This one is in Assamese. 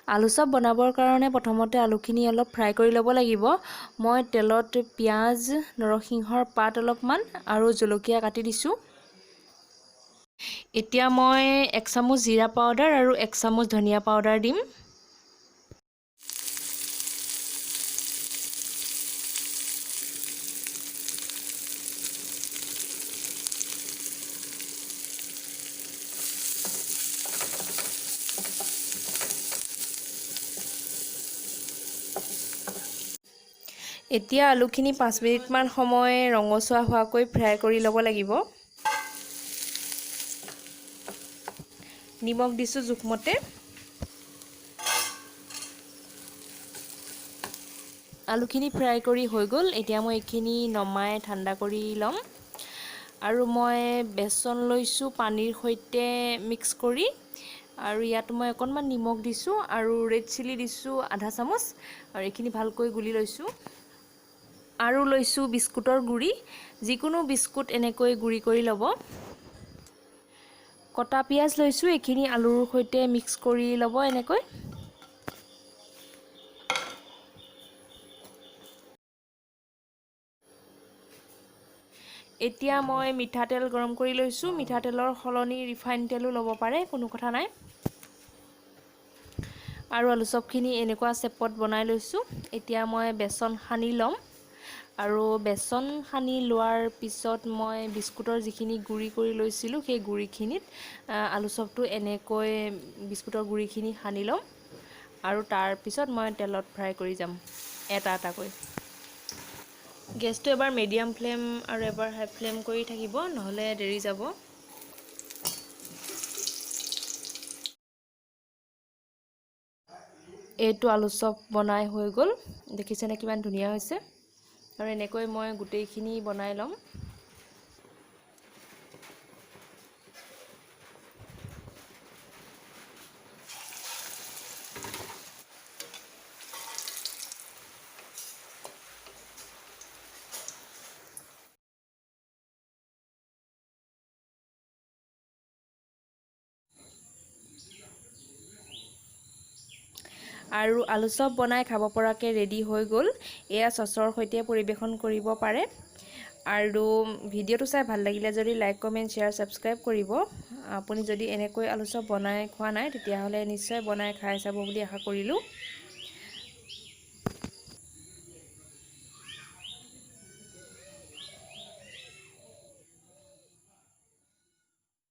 আলু চপ বনাবৰ কাৰণে প্ৰথমতে আলুখিনি অলপ ফ্ৰাই কৰি ল'ব লাগিব। মই তেলত পিঁয়াজ, নৰসিংহৰ পাত অলপমান আৰু জলকীয়া কাটি দিছোঁ। এতিয়া মই 1 চামুচ জিৰা পাউডাৰ আৰু 1 চামুচ ধনিয়া পাউডাৰ দিম। এতিয়া আলুখিনি 5 মিনিটমান সময় ৰঙচুৱা হোৱাকৈ ফ্ৰাই কৰি ল'ব লাগিব। নিমখ দিছোঁ জোখমতে। আলুখিনি ফ্ৰাই কৰি হৈ গ'ল। এতিয়া মই এইখিনি নমাই ঠাণ্ডা কৰি ল'ম। আৰু মই বেচন লৈছোঁ পানীৰ সৈতে মিক্স কৰি। আৰু ইয়াত মই অকণমান নিমখ দিছোঁ আৰু ৰেড চিলি দিছোঁ আধা চামুচ। আৰু এইখিনি ভালকৈ গুলি লৈছোঁ। আৰু লৈছোঁ বিস্কুটৰ গুড়ি, যিকোনো বিস্কুট এনেকৈ গুড়ি কৰি ল'ব। কটা পিঁয়াজ লৈছোঁ, এইখিনি আলুৰ সৈতে মিক্স কৰি ল'ব এনেকৈ। এতিয়া মই মিঠাতেল গৰম কৰি লৈছোঁ। মিঠাতেলৰ সলনি ৰিফাইন তেলো ল'ব পাৰে, কোনো কথা নাই। আৰু আলু চপখিনি এনেকুৱা চেপত বনাই লৈছোঁ। এতিয়া মই বেচন সানি ল'ম। আৰু বেচন সানি লোৱাৰ পিছত মই বিস্কুটৰ যিখিনি গুড়ি কৰি লৈছিলোঁ, সেই গুড়িখিনিত আলু চপটো এনেকৈ বিস্কুটৰ গুড়িখিনি সানি ল'ম। আৰু তাৰপিছত মই তেলত ফ্ৰাই কৰি যাম এটা এটাকৈ। গেছটো এবাৰ মিডিয়াম ফ্লেম আৰু এবাৰ হাই ফ্লেম কৰি থাকিব, নহ'লে দেৰি যাব। এইটো আলু চপ বনাই হৈ গ'ল। দেখিছেনে কিমান ধুনীয়া হৈছে। আৰু এনেকৈ মই গোটেইখিনি বনাই ল'ম। আৰু আলু চপ বনাই খাব পৰাকৈ ৰেডি হৈ গ'ল। এয়া চচৰ সৈতে পৰিৱেশন কৰিব পাৰে। আৰু ভিডিঅ'টো চাই ভাল লাগিলে যদি লাইক, কমেণ্ট, শ্বেয়াৰ, ছাবস্ক্ৰাইব কৰিব। আপুনি যদি এনেকৈ আলু চপ বনাই খোৱা নাই, তেতিয়াহ'লে নিশ্চয় বনাই খাই চাব বুলি আশা কৰিলোঁ।